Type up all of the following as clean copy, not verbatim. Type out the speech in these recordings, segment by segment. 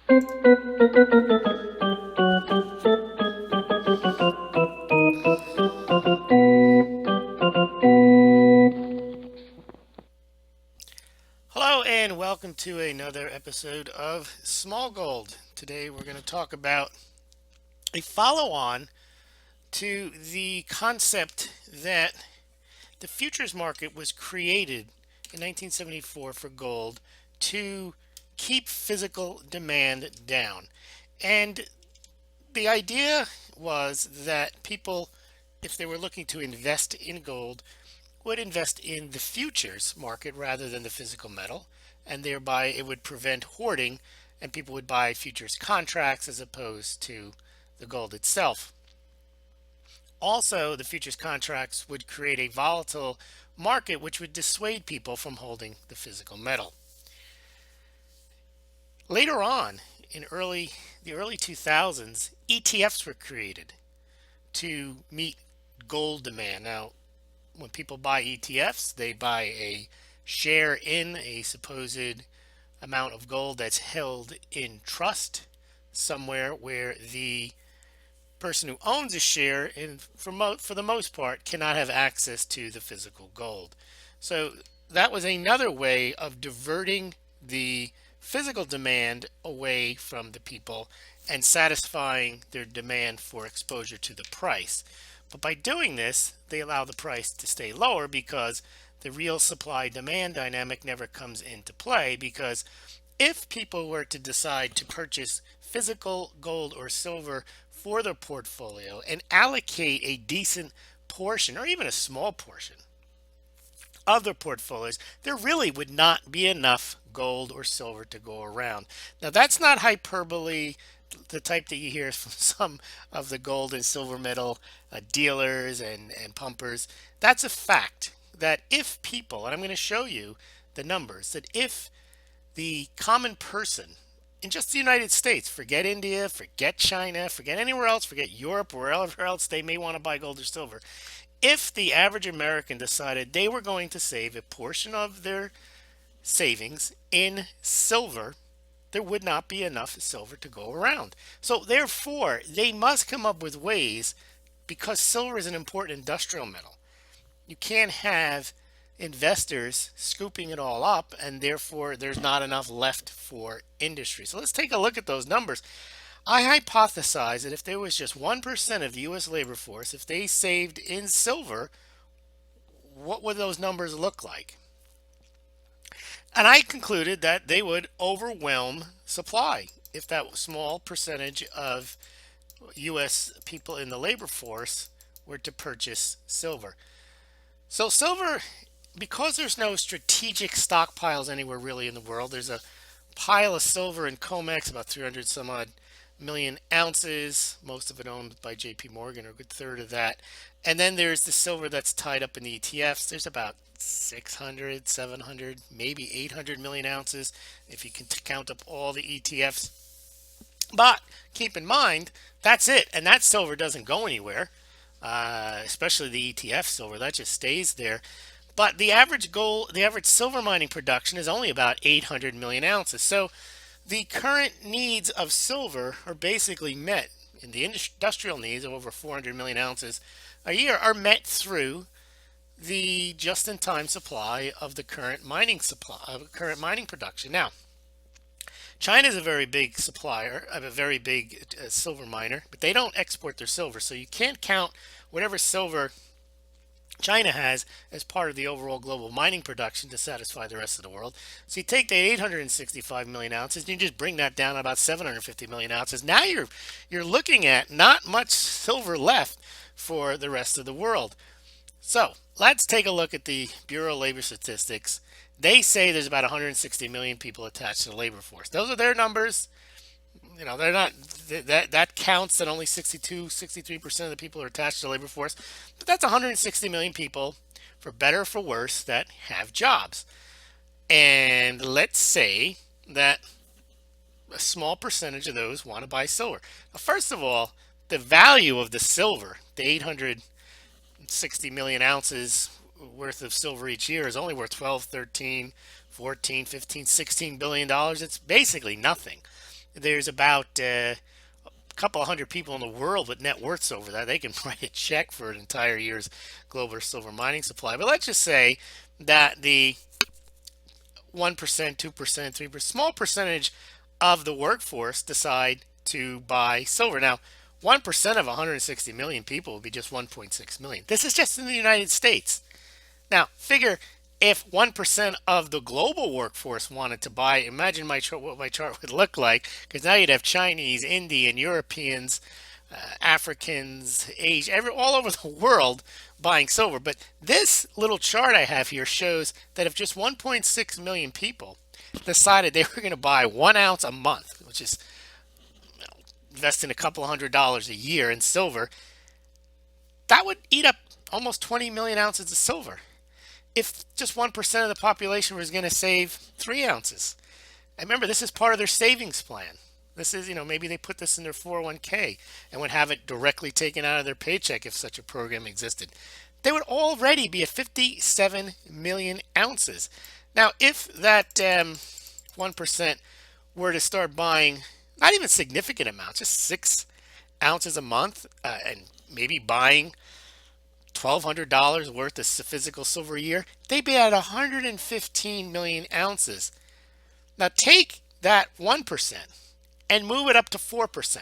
Hello and welcome to another episode of Smaulgld. Today we're going to talk about a follow-on to the concept that the futures market was created in 1974 for gold to keep physical demand down. And the idea was that people, if they were looking to invest in gold, would invest in the futures market rather than the physical metal, and thereby it would prevent hoarding and people would buy futures contracts as opposed to the gold itself. Also, the futures contracts would create a volatile market which would dissuade people from holding the physical metal. Later on, in the early 2000s, ETFs were created to meet gold demand. Now, when people buy ETFs, they buy a share in a supposed amount of gold that's held in trust somewhere where the person who owns a share, for the most part, cannot have access to the physical gold. So that was another way of diverting the physical demand away from the people and satisfying their demand for exposure to the price. But by doing this, they allow the price to stay lower because the real supply demand dynamic never comes into play, because if people were to decide to purchase physical gold or silver for their portfolio and allocate a decent portion or even a small portion of their portfolios, there really would not be enough gold or silver to go around. Now, that's not hyperbole, the type that you hear from some of the gold and silver metal dealers and pumpers. That's a fact that if people, and I'm going to show you the numbers, that if the common person in just the United States, forget India, forget China, forget anywhere else, forget Europe, wherever else they may want to buy gold or silver, if the average American decided they were going to save a portion of their savings in silver, there would not be enough silver to go around. So therefore, they must come up with ways, because silver is an important industrial metal. You can't have investors scooping it all up, and therefore there's not enough left for industry. So let's take a look at those numbers. I hypothesize that if there was just 1% of the US labor force, if they saved in silver, what would those numbers look like? And I concluded that they would overwhelm supply if that small percentage of US people in the labor force were to purchase silver. So silver, because there's no strategic stockpiles anywhere really in the world, there's a pile of silver in COMEX, about 300 some odd million ounces, most of it owned by JP Morgan, or a good third of that. And then there's the silver that's tied up in the ETFs. There's about 600, 700, maybe 800 million ounces if you can count up all the ETFs. But keep in mind, that's it. And that silver doesn't go anywhere, especially the ETF silver. That just stays there. But the average silver mining production is only about 800 million ounces. So the current needs of silver are basically met, and the industrial needs of over 400 million ounces a year are met through the just-in-time supply of the current mining production. Now, China is a very big supplier of a very big silver miner, but they don't export their silver, so you can't count whatever silver China has as part of the overall global mining production to satisfy the rest of the world. So you take the 865 million ounces and you just bring that down to about 750 million ounces. Now you're looking at not much silver left for the rest of the world. So let's take a look at the Bureau of Labor Statistics. They say there's about 160 million people attached to the labor force. Those are their numbers. They're not, that counts that only 63% of the people are attached to the labor force, but that's 160 million people, for better or for worse, that have jobs. And let's say that a small percentage of those want to buy silver. Now, first of all, the value of the silver, the 860 million ounces worth of silver each year, is only worth 12, 13, 14, 15, 16 billion dollars. It's basically nothing. There's about a couple of hundred people in the world with net worths over that. They can write a check for an entire year's global silver mining supply. But let's just say that the 1%, 2%, 3%, small percentage of the workforce decide to buy silver. Now, 1% of 160 million people would be just 1.6 million. This is just in the United States. Now, figure if 1% of the global workforce wanted to buy, imagine what my chart would look like, because now you'd have Chinese, Indian, Europeans, Africans, Asia, all over the world buying silver. But this little chart I have here shows that if just 1.6 million people decided they were going to buy 1 ounce a month, which is investing a couple $100 a year in silver, that would eat up almost 20 million ounces of silver. If just 1% of the population was going to save 3 ounces. And remember, this is part of their savings plan. This is, maybe they put this in their 401k and would have it directly taken out of their paycheck if such a program existed. They would already be at 57 million ounces. Now, if that 1% were to start buying not even significant amounts, just 6 ounces a month, and maybe buying $1,200 worth of physical silver a year, they'd be at 115 million ounces. Now take that 1% and move it up to 4%.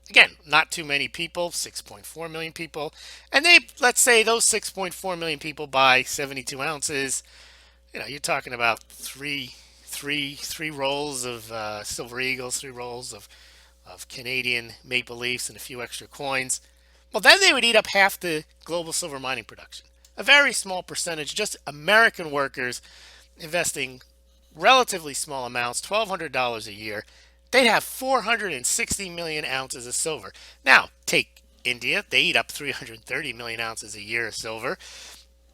Again, not too many people, 6.4 million people. And let's say those 6.4 million people buy 72 ounces. You're talking about three rolls of Silver Eagles, 3 rolls of Canadian Maple Leafs, and a few extra coins. Well, then they would eat up half the global silver mining production. A very small percentage, just American workers investing relatively small amounts, $1,200 a year. They'd have 460 million ounces of silver. Now, take India. They eat up 330 million ounces a year of silver.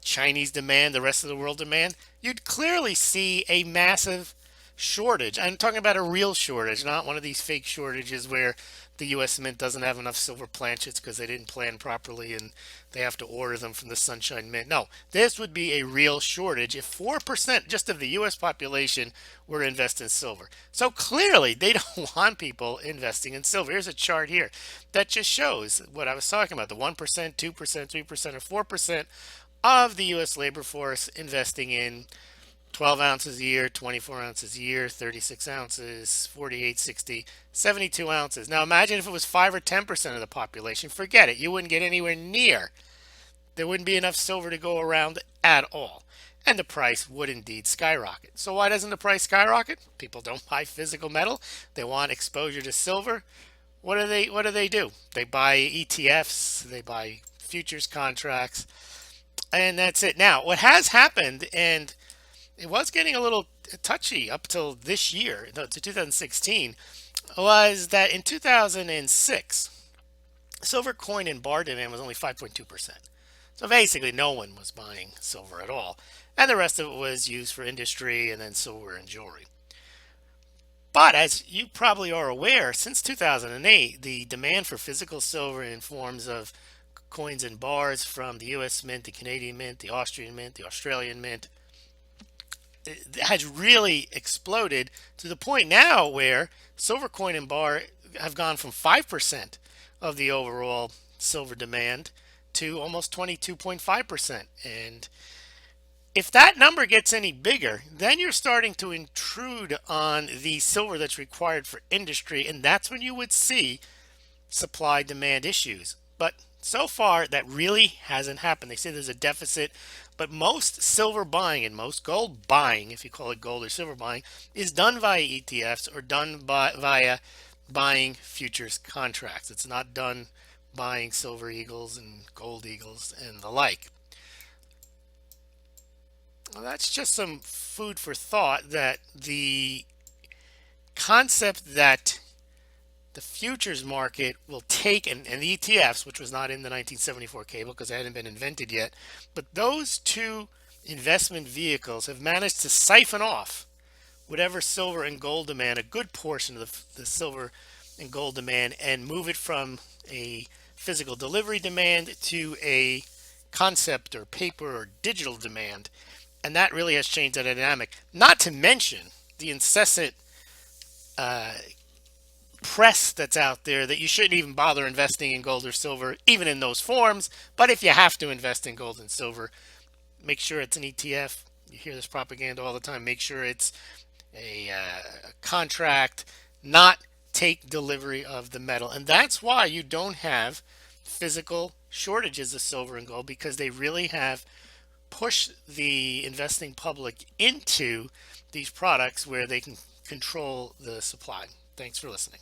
Chinese demand, the rest of the world demand. You'd clearly see a massive shortage. I'm talking about a real shortage, not one of these fake shortages where the U.S. Mint doesn't have enough silver planchets because they didn't plan properly and they have to order them from the Sunshine Mint. No, this would be a real shortage if 4% just of the U.S. population were to invest in silver. So clearly, they don't want people investing in silver. Here's a chart here that just shows what I was talking about, the 1%, 2%, 3%, or 4% of the U.S. labor force investing in 12 ounces a year, 24 ounces a year, 36 ounces, 48, 60, 72 ounces. Now imagine if it was 5 or 10% of the population. Forget it. You wouldn't get anywhere near. There wouldn't be enough silver to go around at all. And the price would indeed skyrocket. So why doesn't the price skyrocket? People don't buy physical metal. They want exposure to silver. What do they do? They buy ETFs, they buy futures contracts, and that's it. Now, what has happened, and it was getting a little touchy up till this year, to 2016, was that in 2006, silver coin and bar demand was only 5.2%. So basically, no one was buying silver at all. And the rest of it was used for industry and then silver and jewelry. But as you probably are aware, since 2008, the demand for physical silver in forms of coins and bars from the US Mint, the Canadian Mint, the Austrian Mint, the Australian Mint, has really exploded to the point now where silver coin and bar have gone from 5% of the overall silver demand to almost 22.5%. And if that number gets any bigger, then you're starting to intrude on the silver that's required for industry, and that's when you would see supply demand issues. But so far, that really hasn't happened. They say there's a deficit, but most silver buying and most gold buying, if you call it gold or silver buying, is done via ETFs or done via buying futures contracts. It's not done buying silver eagles and gold eagles and the like. Well, that's just some food for thought, that the concept that the futures market will take, and the ETFs, which was not in the 1974 cable because they hadn't been invented yet, but those two investment vehicles have managed to siphon off whatever silver and gold demand, a good portion of the silver and gold demand, and move it from a physical delivery demand to a concept or paper or digital demand. And that really has changed the dynamic. Not to mention the incessant press that's out there that you shouldn't even bother investing in gold or silver, even in those forms. But if you have to invest in gold and silver, make sure it's an ETF. You hear this propaganda all the time. Make sure it's a contract, not take delivery of the metal. And that's why you don't have physical shortages of silver and gold, because they really have pushed the investing public into these products where they can control the supply. Thanks for listening.